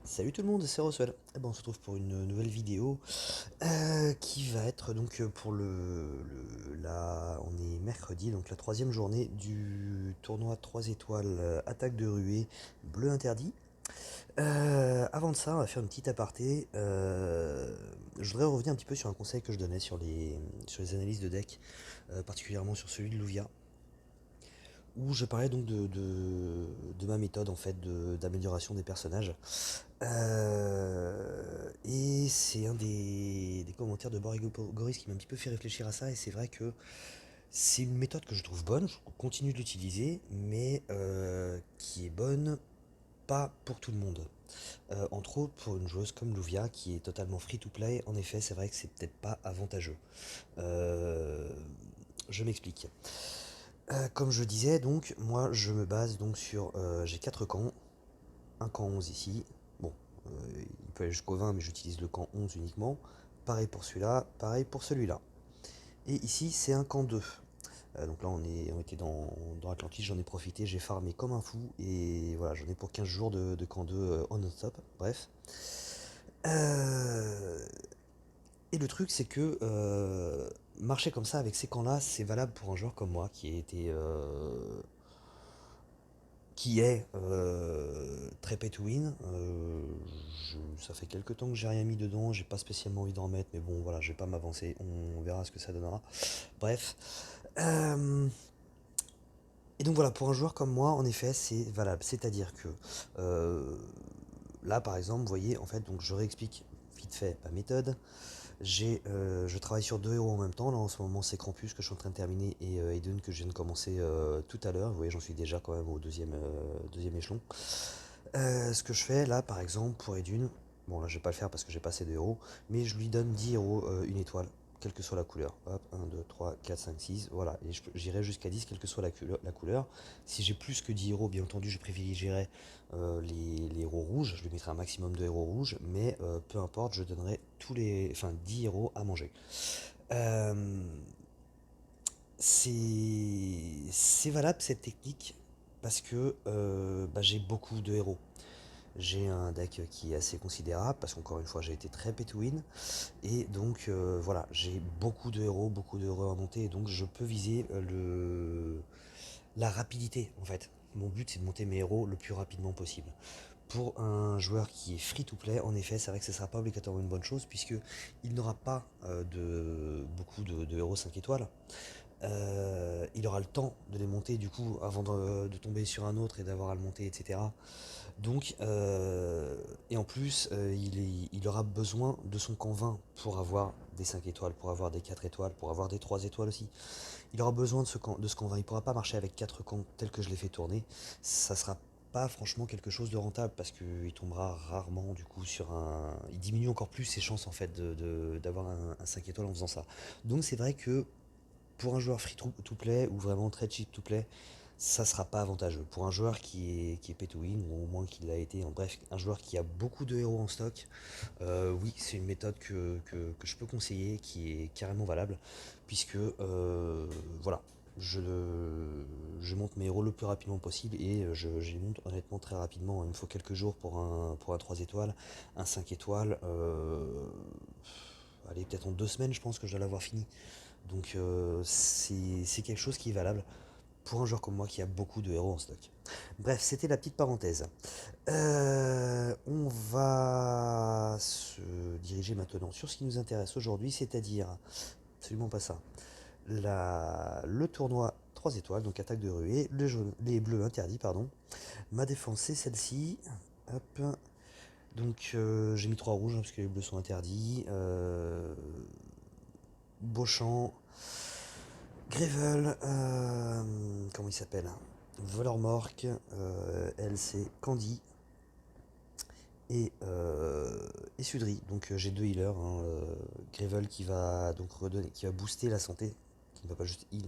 Salut tout le monde, c'est Roswell. Et ben, on se retrouve pour une nouvelle vidéo qui va être donc pour on est mercredi, donc la troisième journée du tournoi 3 étoiles attaque de ruée bleu interdit. Avant de ça, on va faire une petite aparté. Je voudrais revenir un petit peu sur un conseil que je donnais sur les analyses de deck, particulièrement sur celui de Luvia, où je parlais donc de ma méthode en fait d'amélioration des personnages. Et c'est un des commentaires de Goris qui m'a un petit peu fait réfléchir à ça, et c'est vrai que c'est une méthode que je trouve bonne, je continue de l'utiliser, mais qui est bonne pas pour tout le monde. Entre autres pour une joueuse comme Luvia qui est totalement free to play, en effet c'est vrai que c'est peut-être pas avantageux. Euh, je m'explique. Comme je disais donc, moi je me base donc sur, j'ai 4 camps, un camp 11 ici. Bon, il peut aller jusqu'au 20, mais j'utilise le camp 11 uniquement. Pareil pour celui-là, pareil pour celui-là. Et ici, c'est un camp 2. Donc là, on était dans Atlantis, j'en ai profité, j'ai farmé comme un fou. Et voilà, j'en ai pour 15 jours de camp 2 on non-stop. Bref. Euh, et le truc, c'est que marcher comme ça avec ces camps-là, c'est valable pour un joueur comme moi qui est très pay to win. Ça fait quelques temps que j'ai rien mis dedans, j'ai pas spécialement envie d'en mettre, mais bon voilà, je vais pas m'avancer, on verra ce que ça donnera. Bref. Euh, et donc voilà, pour un joueur comme moi, en effet, c'est valable. C'est-à-dire que euh, là, par exemple, vous voyez, en fait, donc je réexplique vite fait ma méthode. Je travaille sur deux héros en même temps. Là, en ce moment, c'est Krampus que je suis en train de terminer et Aiden que je viens de commencer tout à l'heure. Vous voyez, j'en suis déjà quand même au deuxième échelon. Ce que je fais là, par exemple, pour Edune, bon là je vais pas le faire parce que j'ai pas assez de héros, mais je lui donne 10 héros, une étoile, quelle que soit la couleur. Hop, 1, 2, 3, 4, 5, 6, voilà. Et j'irai jusqu'à 10, quelle que soit la couleur. Si j'ai plus que 10 héros, bien entendu, je privilégierai les héros rouges. Je lui mettrai un maximum de héros rouges, mais peu importe, je donnerai enfin 10 héros à manger. Euh, c'est valable cette technique parce que bah, j'ai beaucoup de héros. J'ai un deck qui est assez considérable parce qu'encore une fois j'ai été très pay to win et donc voilà, j'ai beaucoup de héros à monter, et donc je peux viser la rapidité en fait. Mon but c'est de monter mes héros le plus rapidement possible. Pour un joueur qui est free to play, en effet, c'est vrai que ce ne sera pas obligatoirement une bonne chose puisque il n'aura pas beaucoup de héros 5 étoiles. Il aura le temps de les monter du coup avant de tomber sur un autre et d'avoir à le monter, etc. Donc, et en plus, il aura besoin de son camp 20 pour avoir des 5 étoiles, pour avoir des 4 étoiles, pour avoir des 3 étoiles aussi. Il aura besoin de ce camp 20. Il ne pourra pas marcher avec 4 camps tels que je l'ai fait tourner. Ça sera pas franchement quelque chose de rentable parce qu'il tombera rarement du coup sur un. Il diminue encore plus ses chances en fait d'avoir un 5 étoiles en faisant ça. Donc c'est vrai que pour un joueur free to play ou vraiment très cheap to play, ça sera pas avantageux. Pour un joueur qui est pay to win, ou au moins qui l'a été, en bref, un joueur qui a beaucoup de héros en stock, oui, c'est une méthode que je peux conseiller, qui est carrément valable, puisque voilà, je, je monte mes héros le plus rapidement possible et je les monte honnêtement très rapidement. Il me faut quelques jours pour un 3 étoiles, un 5 étoiles. Allez, peut-être en 2 semaines, je pense que je dois l'avoir fini. Donc c'est quelque chose qui est valable pour un joueur comme moi qui a beaucoup de héros en stock. Bref, c'était la petite parenthèse. On va se diriger maintenant sur ce qui nous intéresse aujourd'hui, c'est-à-dire, absolument pas ça, le tournoi 3 étoiles, donc attaque de ruée, les bleus interdits, pardon. Ma défense c'est celle-ci. Hop. Donc j'ai mis 3 rouges hein, parce que les bleus sont interdits. Beauchamp, Gravel, comment il s'appelle? Volermork, elle c'est Candy et Sudry. Donc j'ai deux healers, hein, Gravel qui va donc redonner, qui va booster la santé, qui ne va pas juste qui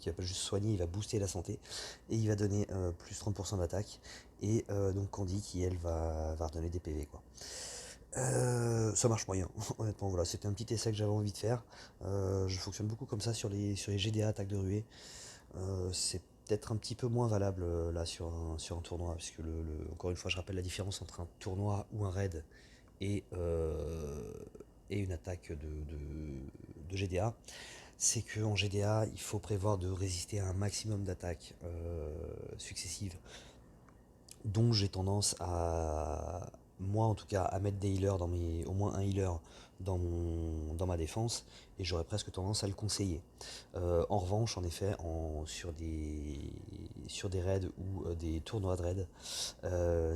va pas juste soigner, il va booster la santé et il va donner plus 30% d'attaque. Et donc Candy qui elle va redonner des PV quoi. Ça marche moyen, honnêtement voilà, c'était un petit essai que j'avais envie de faire. Je fonctionne beaucoup comme ça sur les GDA attaque de ruée. C'est peut-être un petit peu moins valable là sur un tournoi, puisque encore une fois, je rappelle la différence entre un tournoi ou un raid et, et une attaque de GDA. C'est qu'en GDA, il faut prévoir de résister à un maximum d'attaques successives, dont j'ai tendance à, moi en tout cas, à mettre des healers au moins un healer dans ma défense, et j'aurais presque tendance à le conseiller. En revanche, en effet, sur des raids ou des tournois de raids,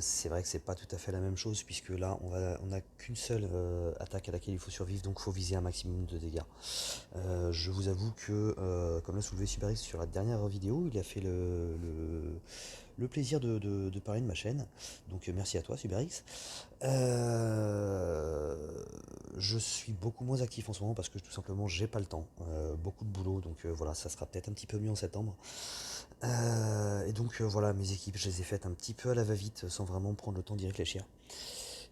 c'est vrai que c'est pas tout à fait la même chose, puisque là on n'a qu'une seule attaque à laquelle il faut survivre, donc il faut viser un maximum de dégâts. Je vous avoue que, comme l'a soulevé Subarix sur la dernière vidéo, il a fait le plaisir de parler de ma chaîne. Donc merci à toi Subarix. Euh, je suis beaucoup moins actif en ce moment parce que tout simplement j'ai pas le temps. Beaucoup de boulot, donc voilà, ça sera peut-être un petit peu mieux en septembre. Et donc voilà, mes équipes, je les ai faites un petit peu à la va-vite sans vraiment prendre le temps d'y réfléchir.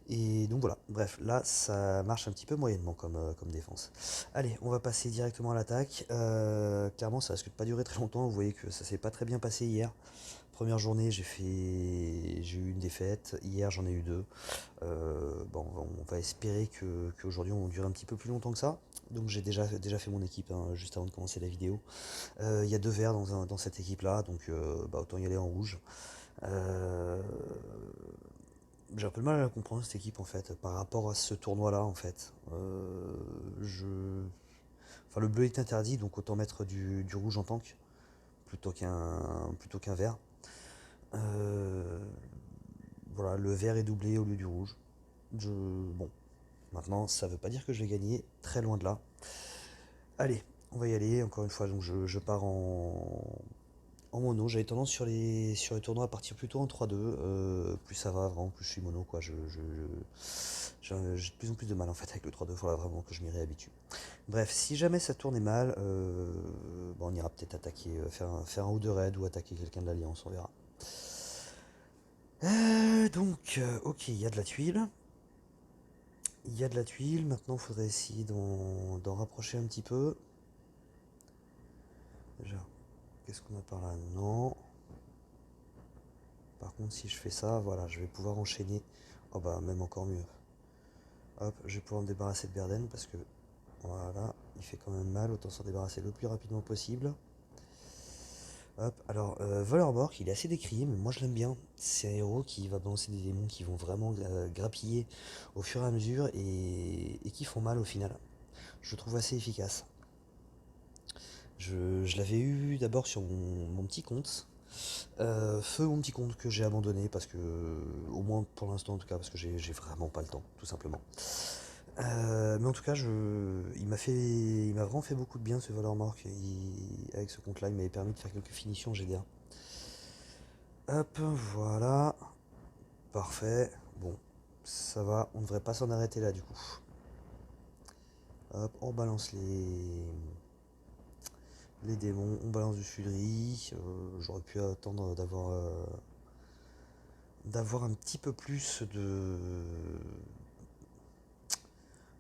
Et donc voilà, bref, là ça marche un petit peu moyennement comme défense. Allez, on va passer directement à l'attaque. Clairement, ça risque de pas durer très longtemps. Vous voyez que ça s'est pas très bien passé hier. Première journée, j'ai eu une défaite. Hier, j'en ai eu deux. Bon, on va espérer qu'aujourd'hui on dure un petit peu plus longtemps que ça. Donc j'ai déjà fait mon équipe hein, juste avant de commencer la vidéo. Il y a deux verts dans cette équipe-là, donc bah, autant y aller en rouge. Euh, j'ai un peu de mal à la comprendre cette équipe en fait, par rapport à ce tournoi-là en fait. Je... Enfin, le bleu est interdit, donc autant mettre du rouge en tank plutôt qu'un vert. Euh, voilà, le vert est doublé au lieu du rouge. Bon, maintenant ça veut pas dire que je vais gagner, très loin de là. Allez, on va y aller. Encore une fois, donc je pars en mono. J'avais tendance sur les tournois à partir plutôt en 3-2. Plus ça va, vraiment, plus je suis mono, quoi. J'ai de plus en plus de mal en fait avec le 3-2. Il faudra vraiment que je m'y réhabitue. Bref, si jamais ça tournait mal, bon, on ira peut-être attaquer, faire un ou deux raids ou attaquer quelqu'un de l'Alliance, on verra. Ok, il y a de la tuile. Il y a de la tuile. Maintenant, il faudrait essayer d'en rapprocher un petit peu. Déjà, qu'est-ce qu'on a par là? Non. Par contre, si je fais ça, voilà, je vais pouvoir enchaîner. Oh bah, même encore mieux. Hop, je vais pouvoir me débarrasser de Berden parce que, voilà, il fait quand même mal. Autant s'en débarrasser le plus rapidement possible. Hop, alors, Volerbork, il est assez décrié, mais moi je l'aime bien. C'est un héros qui va balancer des démons qui vont vraiment grappiller au fur et à mesure et qui font mal au final. Je le trouve assez efficace. Je l'avais eu d'abord sur mon petit compte. Feu mon petit compte que j'ai abandonné parce que, au moins pour l'instant en tout cas, parce que j'ai vraiment pas le temps, tout simplement. Mais en tout cas, il m'a vraiment fait beaucoup de bien ce Volermork. Avec ce compte-là, il m'avait permis de faire quelques finitions GDA. Hop, voilà, parfait. Bon, ça va, on ne devrait pas s'en arrêter là du coup. Hop, on balance les démons, on balance du Sudri. J'aurais pu attendre d'avoir un petit peu plus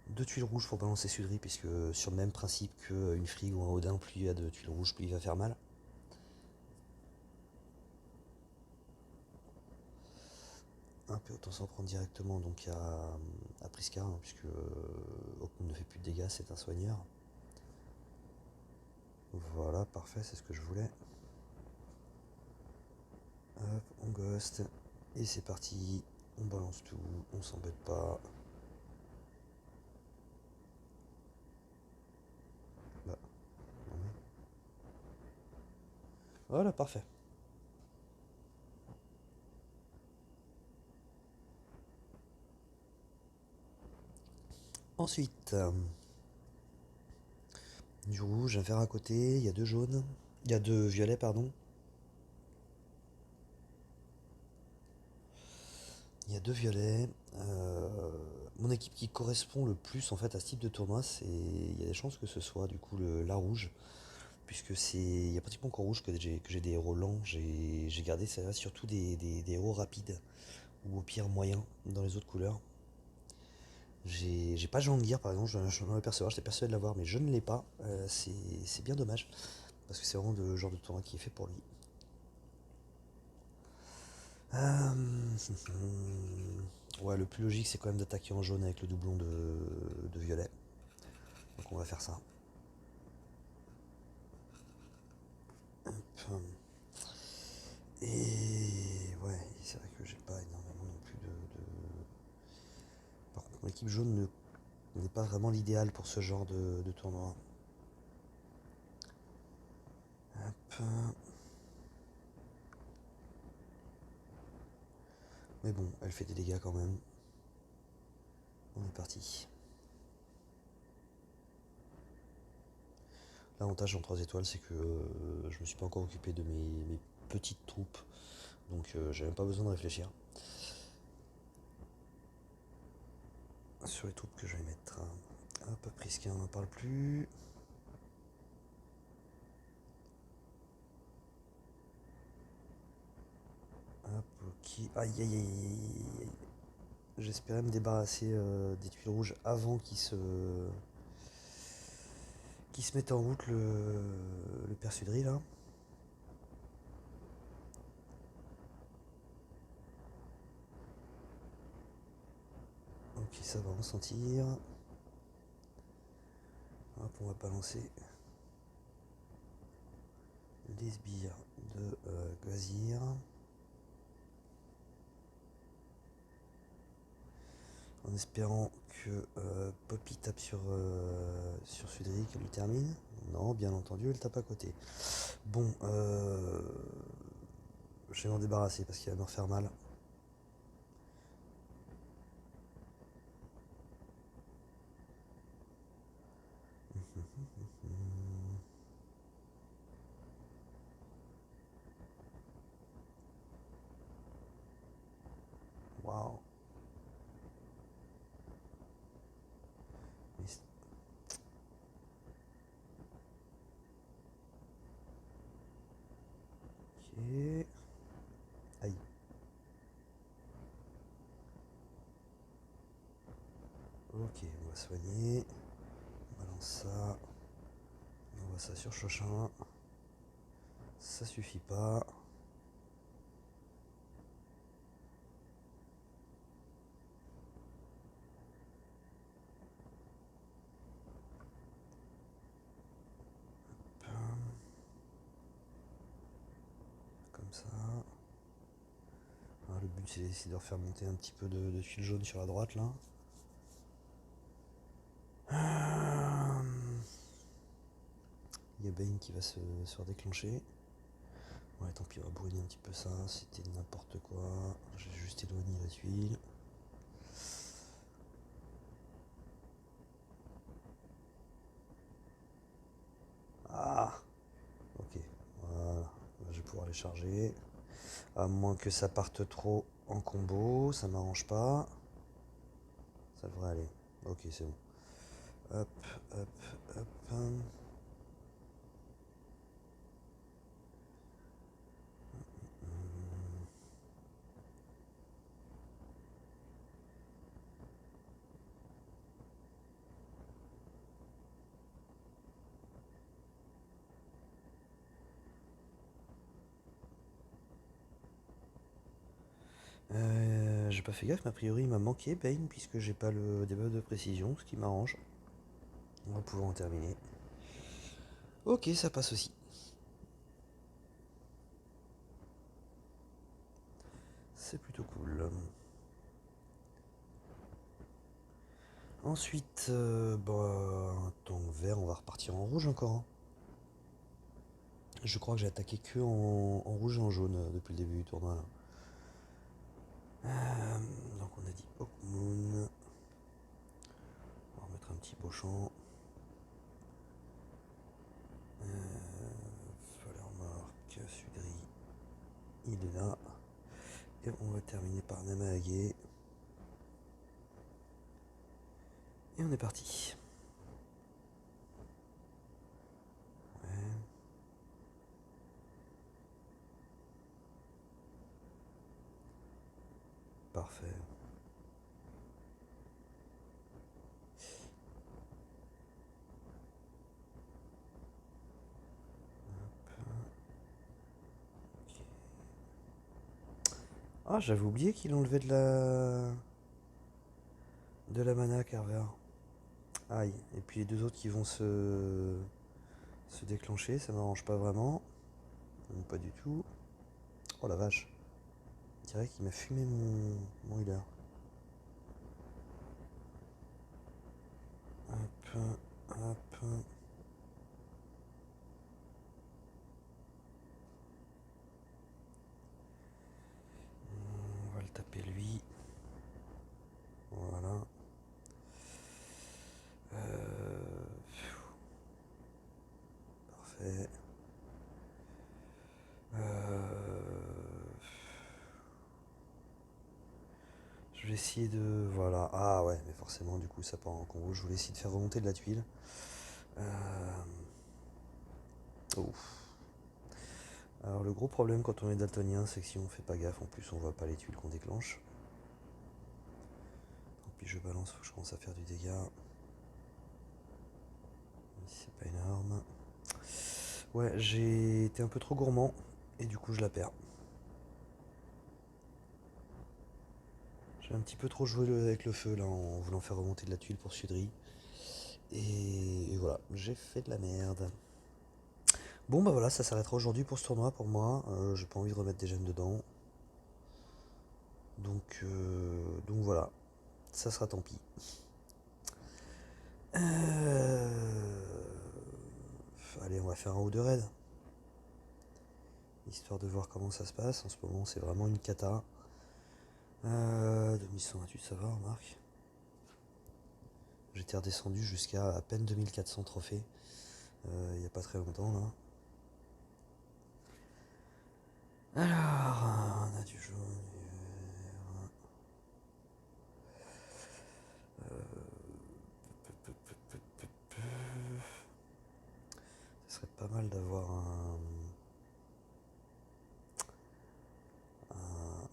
de tuiles rouges pour balancer Sudri, puisque sur le même principe qu'une Frigg ou un Odin, plus il y a de tuiles rouges, plus il va faire mal. Un peu autant s'en prendre directement donc à Prisca, hein, puisque Hawkmoon ne fait plus de dégâts, c'est un soigneur. Voilà, parfait, c'est ce que je voulais. Hop, on ghost. Et c'est parti. On balance tout, on s'embête pas. Bah, non mais. Voilà, parfait. Ensuite, du rouge, un vert à côté, il y a deux jaunes. Il y a deux violets, pardon. Il y a deux violets. Mon équipe qui correspond le plus en fait à ce type de tournoi, il y a des chances que ce soit du coup la rouge, puisque il y a pratiquement qu'en rouge que j'ai des héros lents. J'ai gardé ça surtout des héros rapides ou au pire moyens dans les autres couleurs. J'ai pas Jangir par exemple, je viens de percevoir, j'étais persuadé de l'avoir, mais je ne l'ai pas. C'est bien dommage parce que c'est vraiment le genre de tournoi qui est fait pour lui. Ouais, le plus logique c'est quand même d'attaquer en jaune avec le doublon de violet. Donc on va faire ça. Hop. Et ouais, c'est vrai que j'ai pas énormément non plus de. Par contre, l'équipe jaune n'est pas vraiment l'idéal pour ce genre de tournoi. Hop. Mais bon, elle fait des dégâts quand même. On est parti. L'avantage en 3 étoiles, c'est que je me suis pas encore occupé de mes petites troupes. Donc j'ai même pas besoin de réfléchir. Sur les troupes que je vais mettre. Hop, Prisca, on n'en parle plus. Hop, ok. Aïe aïe aïe aïe aïe. J'espérais me débarrasser des tuiles rouges avant qu'ils se mettent en route le persudris là. Ok, ça va, on s'en tire. Hop, on va balancer les sbires de Gazir. En espérant que Poppy tape sur Sudric, qu'elle lui termine. Non, bien entendu, elle tape à côté. Bon, je vais m'en débarrasser parce qu'il va me refaire mal. Waouh. Ok. Aïe. Ok, on va soigner. On balance ça. On voit ça sur Chochin. Ça suffit pas. Comme ça. Ah, le but c'est d'essayer de refaire monter un petit peu de tuiles jaunes sur la droite là. Il y a Bane qui va se redéclencher. Ouais, tant pis, on va brûler un petit peu ça. C'était n'importe quoi. J'ai juste éloigné la tuile. Ah, ok. Voilà. Là, je vais pouvoir les charger. À moins que ça parte trop en combo. Ça m'arrange pas. Ça devrait aller. Ok, c'est bon. Hop, hop, hop. J'ai pas fait gaffe, mais a priori il m'a manqué Bane puisque j'ai pas le debuff de précision, ce qui m'arrange. On va pouvoir en terminer. Ok, ça passe aussi. C'est plutôt cool. Ensuite, un temps vert, on va repartir en rouge encore, hein. Je crois que j'ai attaqué que en rouge et en jaune depuis le début du tournoi là. Donc on a dit Hawkmoon. On va remettre un petit beau champ. Fallermark, Sudri, il est là. Et on va terminer par Namahage. Et on est parti. Ouais, parfait. Ah, j'avais oublié qu'il enlevait de la mana, Carver. Aïe. Et puis les deux autres qui vont se déclencher, ça m'arrange pas vraiment. Ou pas du tout. Oh la vache. Je dirais qu'il m'a fumé mon healer. Hop, hop. On va le taper lui. Voilà. Parfait. Je vais essayer de... Voilà. Ah ouais, mais forcément, du coup, ça part en combo. Je voulais essayer de faire remonter de la tuile. Ouf. Alors, le gros problème quand on est daltonien, c'est que si on fait pas gaffe, en plus, on voit pas les tuiles qu'on déclenche. Donc, puis je balance, faut que je commence à faire du dégât. Même si c'est pas énorme. Ouais, j'ai été un peu trop gourmand. Et du coup, je la perds. J'ai un petit peu trop joué avec le feu, là, en voulant faire remonter de la tuile pour Sudry. Et voilà, j'ai fait de la merde. Bon bah voilà, ça s'arrêtera aujourd'hui pour ce tournoi pour moi. J'ai pas envie de remettre des gènes dedans. Donc voilà, ça sera tant pis. Allez, on va faire un ou deux raids. Histoire de voir comment ça se passe. En ce moment, c'est vraiment une cata. 2128, ça va, remarque. J'étais redescendu jusqu'à à peine 2400 trophées. Il n'y a pas très longtemps, là. Alors, on a du jaune, du vert. Ce serait pas mal d'avoir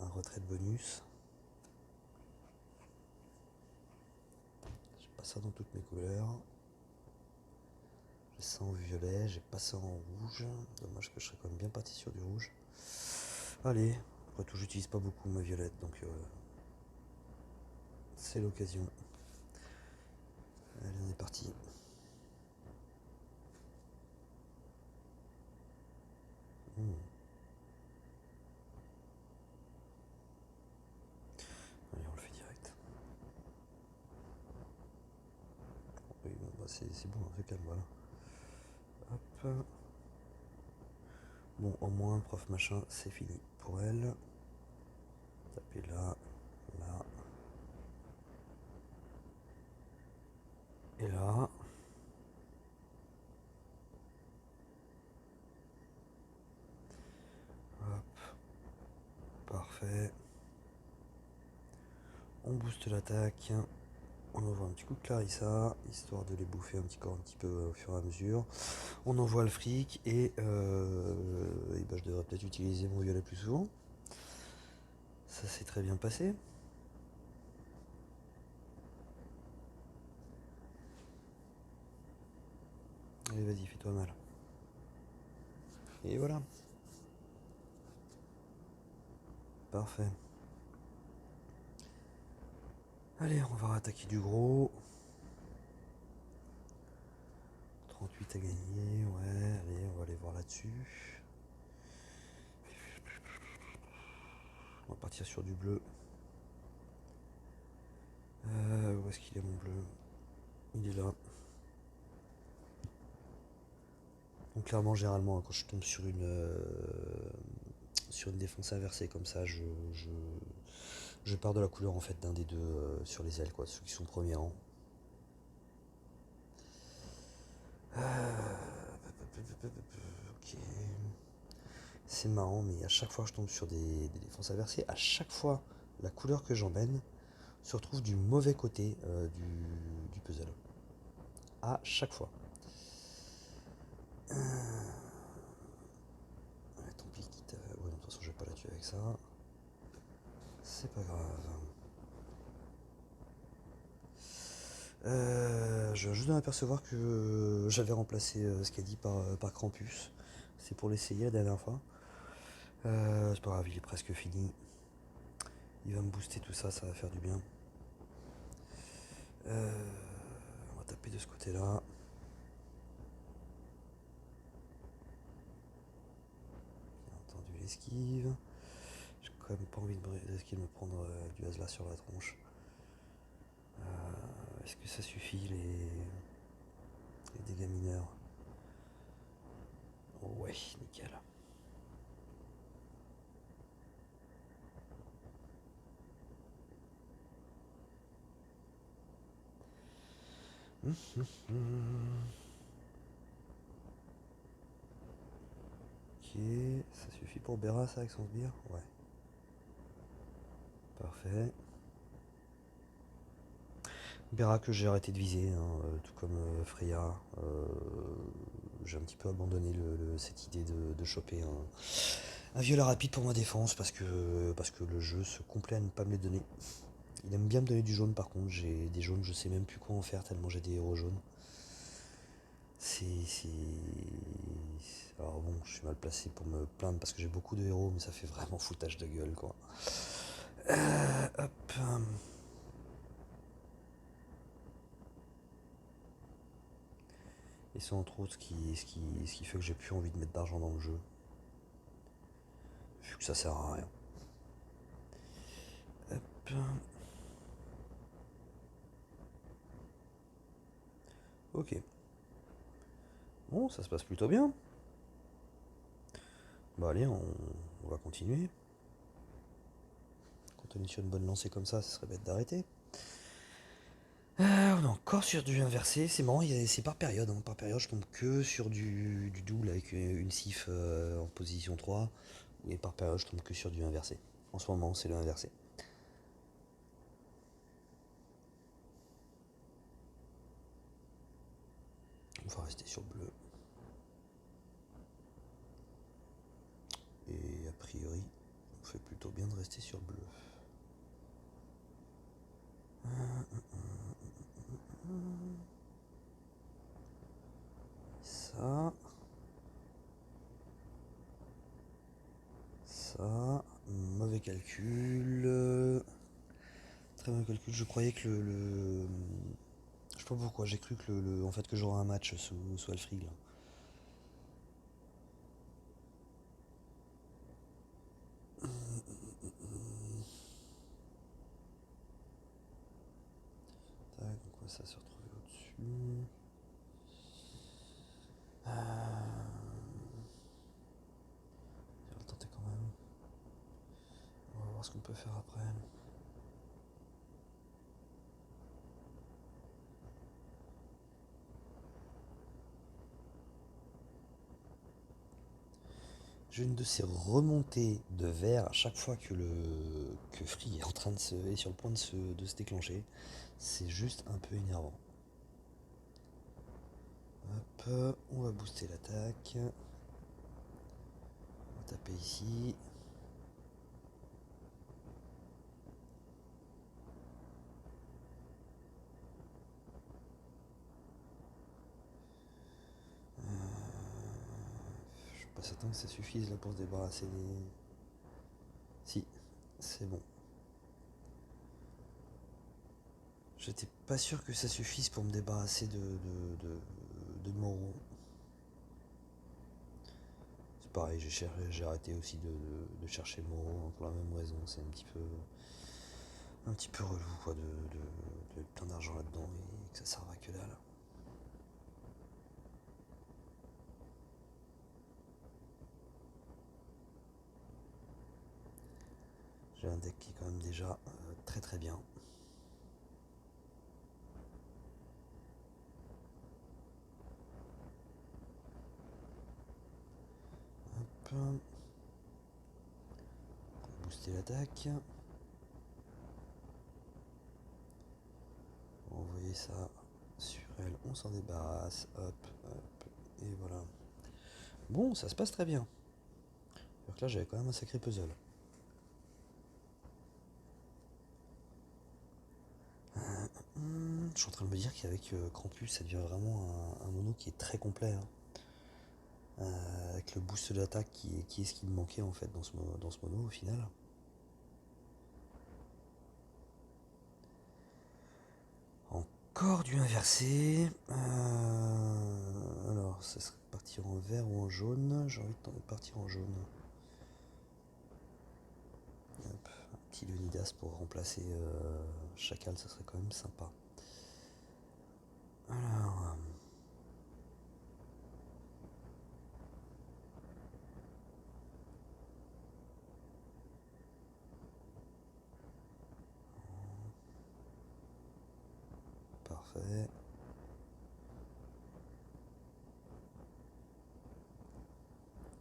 un retrait de bonus. J'ai pas ça dans toutes mes couleurs. J'ai ça en violet, j'ai pas ça en rouge. Dommage que je serais quand même bien parti sur du rouge. Allez, après tout j'utilise pas beaucoup ma violette, donc c'est l'occasion. Allez, on est parti. Allez, on le fait direct. Oui, bon, bah c'est bon, on se calme, voilà. Hop. Bon, au moins, prof machin, c'est fini pour elle. Tapez là, là. Et là. Hop. Parfait. On booste l'attaque. On envoie un petit coup de Clarissa, histoire de les bouffer un petit peu au fur et à mesure. On envoie le fric et bah, je devrais peut-être utiliser mon violet plus souvent. Ça s'est très bien passé. Allez, vas-y, fais-toi mal. Et voilà. Parfait. Allez, on va attaquer du gros. 38 à gagner, ouais, allez, on va aller voir là-dessus. On va partir sur du bleu. Où est-ce qu'il est mon bleu? Il est là. Donc clairement, généralement, quand je tombe sur une défense inversée comme ça, je pars de la couleur en fait d'un des deux sur les ailes, quoi, ceux qui sont premiers rang. Ok. C'est marrant, mais à chaque fois que je tombe sur des défenses inversées, à chaque fois la couleur que j'emmène se retrouve du mauvais côté du puzzle. À chaque fois. Ouais, tant pis, quitte à... Ouais, non, de toute façon, je vais pas la tuer avec ça. C'est pas grave. Je viens juste de m'apercevoir que j'avais remplacé ce qu'a dit par Krampus. C'est pour l'essayer la dernière fois. C'est pas grave, il est presque fini. Il va me booster tout ça, ça va faire du bien. On va taper de ce côté-là. Bien entendu l'esquive. J'ai quand même pas envie de risquer de me prendre du Hazla sur la tronche. Est-ce que ça suffit les dégâts mineurs? Oh ouais, nickel. Ok, ça suffit pour Béra ça avec son sbire? Ouais. Parfait. Béra que j'ai arrêté de viser, hein, tout comme Freya. J'ai un petit peu abandonné cette idée de choper un viola rapide pour ma défense parce que le jeu se complaît à ne pas me les donner. Il aime bien me donner du jaune par contre, j'ai des jaunes, je sais même plus quoi en faire tellement j'ai des héros jaunes. C'est. Alors bon, je suis mal placé pour me plaindre parce que j'ai beaucoup de héros, mais ça fait vraiment foutage de gueule quoi. Hop. Et c'est entre autres ce qui fait que j'ai plus envie de mettre d'argent dans le jeu. Vu que ça sert à rien. Hop. Ok. Bon, ça se passe plutôt bien. Bah allez, on va continuer. Quand on est sur une bonne lancée comme ça serait bête d'arrêter. On est encore sur du inversé, c'est marrant, c'est par période. Hein. Par période, je tombe que sur du double avec une sif en position 3. Et par période, je tombe que sur du inversé. En ce moment, c'est le inversé. On va rester sur bleu. Et a priori, on fait plutôt bien de rester sur bleu. Ça. Ça. Mauvais calcul. Très mauvais calcul. Je croyais que je sais pas pourquoi, j'ai cru que en fait que j'aurais un match sous Alfrig. Là. Tac, donc on va ça se retrouver au-dessus. On va le tenter quand même. On va voir ce qu'on peut faire après. J'ai une de ces remontées de verre à chaque fois que Free est en train est sur le point de se déclencher. C'est juste un peu énervant. Hop, on va booster l'attaque. On va taper ici. Je suis pas certain que ça suffise là pour se débarrasser des. Si, c'est bon. J'étais pas sûr que ça suffise pour me débarrasser de Moreau. C'est pareil, j'ai arrêté aussi de chercher Moreau hein, pour la même raison. C'est un petit peu relou quoi, de plein d'argent là-dedans et que ça serve à que dalle. J'ai un deck qui est quand même déjà très très bien. Hop. Pour booster l'attaque. On va envoyer ça sur elle, on s'en débarrasse. Hop, hop. Et voilà. Bon, ça se passe très bien. Alors que là j'avais quand même un sacré puzzle. Je suis en train de me dire qu'avec Krampus ça devient vraiment un mono qui est très complet. Hein. Avec le boost d'attaque qui est ce qui me manquait en fait dans ce mono au final. Corps du inversé. Alors, ça serait partir en vert ou en jaune. J'ai envie de partir en jaune. Hop, un petit Leonidas pour remplacer Chacal, ça serait quand même sympa. Alors. Parfait.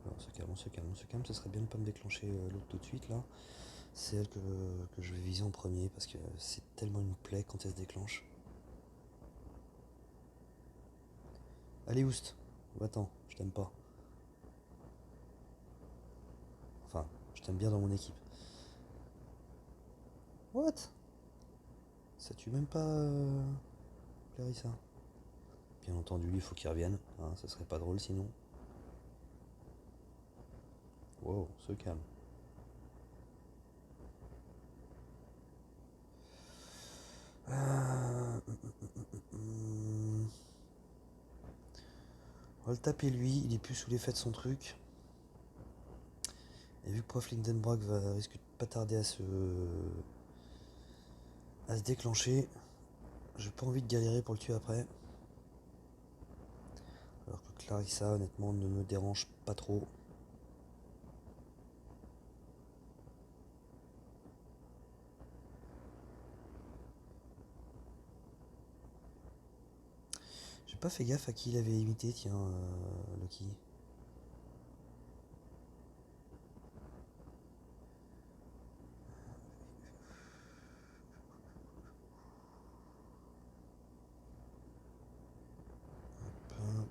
Alors, on se calme, on se calme, on se calme. Ça serait bien de ne pas me déclencher l'autre tout de suite là. C'est elle que je vais viser en premier parce que c'est tellement une plaie quand elle se déclenche. Allez, Oust. Va-t'en, je t'aime pas. Enfin, je t'aime bien dans mon équipe. What? Ça tue même pas Clarissa. Bien entendu, il faut qu'il revienne. Hein, ça serait pas drôle sinon. Wow, se calme. On va le taper lui, il est plus sous l'effet de son truc. Et vu que Prof Lindenbrock risque de pas tarder à se déclencher, j'ai pas envie de galérer pour le tuer après. Alors que Clarissa, honnêtement, ne me dérange pas trop. J'ai pas fait gaffe à qui il avait imité, tiens, Loki. Hop.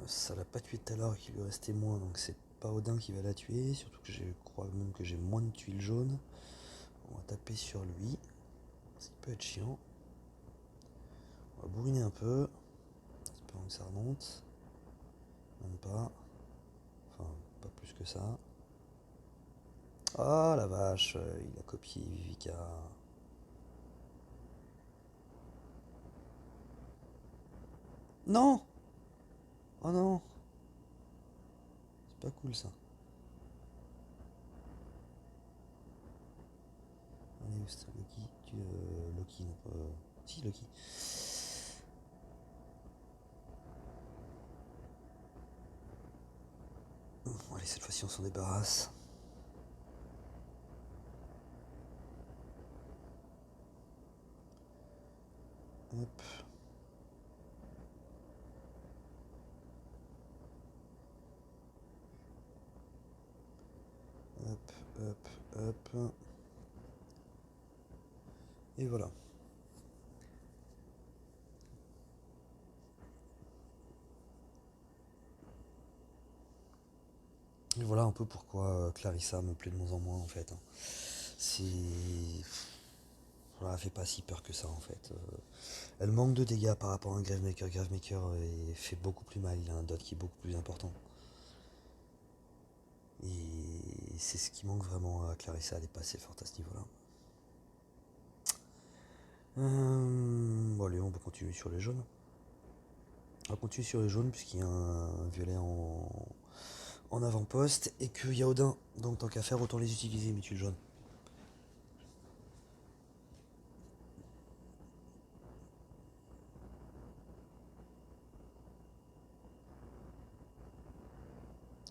Ça l'a pas tué tout à l'heure, qu'il lui restait moins, donc c'est pas Odin qui va la tuer. Surtout que je crois même que j'ai moins de tuiles jaunes. On va taper sur lui, ce qui peut être chiant. On va bourriner un peu, espérons que ça remonte. Même pas. Enfin, pas plus que ça. Ah la vache, il a copié Vivica. Non. Oh non. C'est pas cool ça. Allez, c'est Loki. Loki, non. Si, Loki. Bon, allez, cette fois-ci on s'en débarrasse. Hop. Hop, hop, hop. Et voilà. Et voilà un peu pourquoi Clarissa me plaît de moins en moins en fait, hein. C'est. Voilà, elle fait pas si peur que ça en fait. Elle manque de dégâts par rapport à un Gravemaker. Gravemaker fait beaucoup plus mal, il a un dot qui est beaucoup plus important. Et c'est ce qui manque vraiment à Clarissa, elle est pas assez forte à ce niveau-là. Bon allez, on va continuer sur les jaunes. On va continuer sur les jaunes puisqu'il y a un violet en avant-poste et qu'il y a Odin. Donc tant qu'à faire, autant les utiliser, mes tuiles jaunes.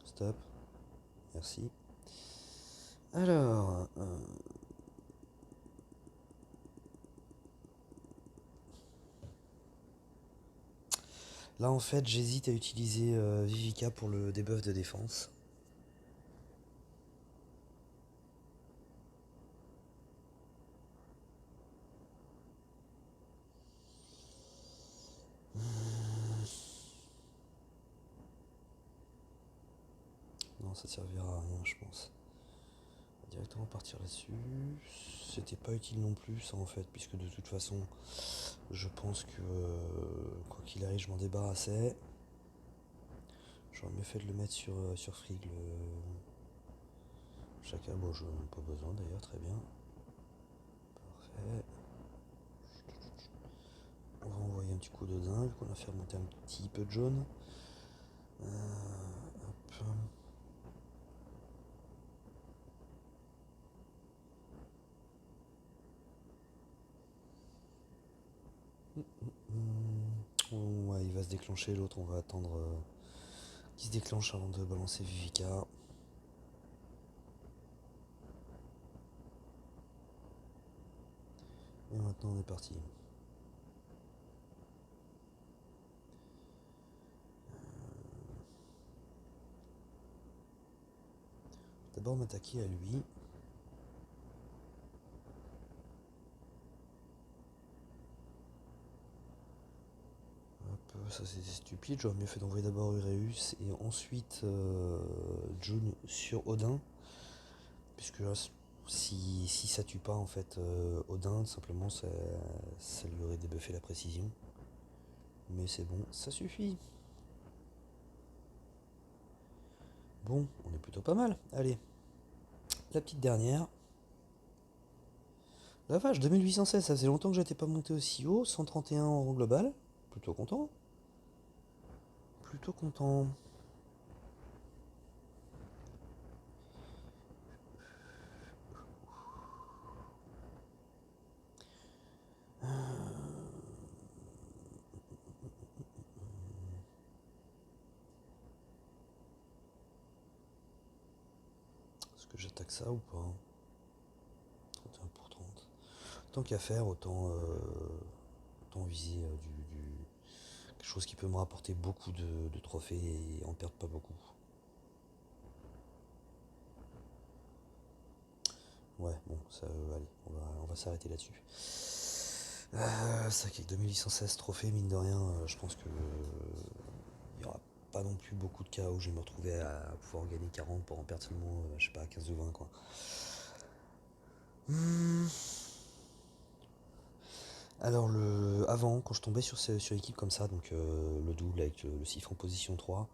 Stop. Merci. Alors, là en fait j'hésite à utiliser Vivica pour le debuff de défense. Non, ça servira à rien, je pense. On va directement partir là-dessus. C'était pas utile non plus, ça en fait, puisque de toute façon, je pense que quoi qu'il arrive, je m'en débarrassais. J'aurais mieux fait de le mettre sur Frigg, le chacal. Bon, je n'en ai pas besoin d'ailleurs, très bien. Parfait. On va envoyer un petit coup de dinde, vu qu'on a fait remonter un petit peu de jaune. Hop. Ouais, il va se déclencher, l'autre, on va attendre qu'il se déclenche avant de balancer Vivica. Et maintenant on est parti. D'abord m'attaquer à lui. Hop, ça c'était stupide, j'aurais mieux fait d'envoyer d'abord Ureus et ensuite June sur Odin. Puisque là, si ça tue pas en fait Odin, simplement ça lui aurait débuffé la précision. Mais c'est bon, ça suffit. Bon, on est plutôt pas mal. Allez, la petite dernière. La vache, 2816, ça faisait longtemps que j'étais pas monté aussi haut. 131 en rang global. Plutôt content. Plutôt content. Est-ce que j'attaque ça ou pas? 31 pour 30. Tant qu'à faire, autant viser quelque chose qui peut me rapporter beaucoup de trophées et en perdre pas beaucoup. Ouais, bon, ça, allez, on va s'arrêter là-dessus. C'est vrai qu'avec 2816 trophées, mine de rien, je pense que il n'y aura pas non plus beaucoup de cas où je vais me retrouver à pouvoir en gagner 40 pour en perdre seulement, je sais pas, 15 ou 20 quoi. Hmm. Alors avant, quand je tombais sur l'équipe comme ça, donc le double avec le Sif en position 3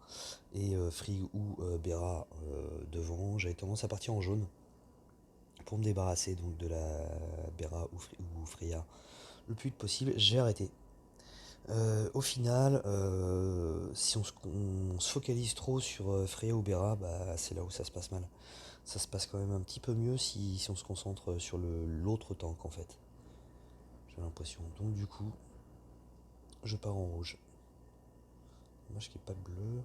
et Frigg ou Bera devant, j'avais tendance à partir en jaune pour me débarrasser donc de la Bera ou Freya le plus vite possible. J'ai arrêté. Au final, si on se focalise trop sur Freya ou Bera, bah, c'est là où ça se passe mal. Ça se passe quand même un petit peu mieux si on se concentre sur l'autre tank en fait. J'ai l'impression. Donc du coup, je pars en rouge. Dommage qu'il n'y ait pas de bleu.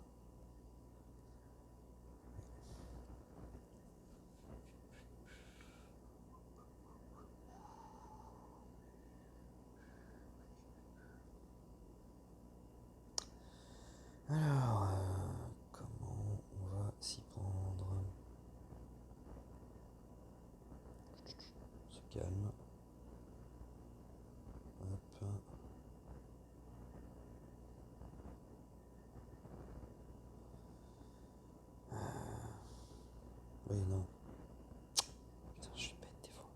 Alors, comment on va s'y prendre? On se calme. Hop. Oui, non. Putain, je suis bête des fois.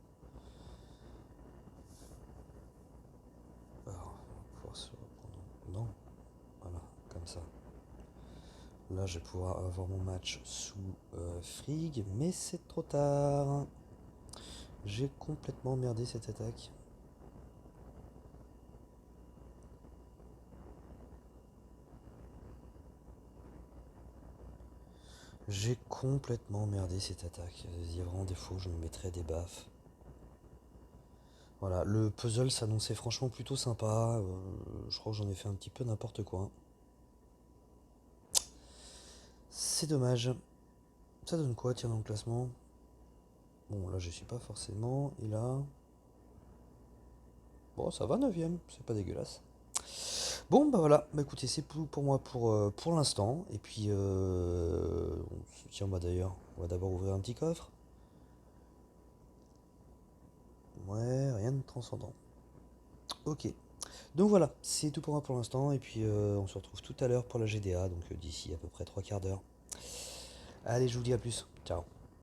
Alors, on va pouvoir se reprendre. Non. Voilà, comme ça. Là, je vais pouvoir avoir mon match sous Frigg, mais c'est trop tard. J'ai complètement merdé cette attaque. J'ai complètement merdé cette attaque. Il y a vraiment des fois où je me mettrais des baffes. Voilà, le puzzle s'annonçait franchement plutôt sympa. Je crois que j'en ai fait un petit peu n'importe quoi. C'est dommage. Ça donne quoi, tiens, dans le classement? Bon, là, je suis pas forcément. Et là... Bon, ça va, 9ème. C'est pas dégueulasse. Bon, bah voilà. Bah écoutez, c'est tout pour moi pour l'instant. Et puis, tiens, bah d'ailleurs, on va d'abord ouvrir un petit coffre. Ouais, rien de transcendant. Ok. Donc voilà, c'est tout pour moi pour l'instant. Et puis, on se retrouve tout à l'heure pour la GDA. Donc, d'ici à peu près 3 quarts d'heure. Allez, je vous dis à plus. Ciao.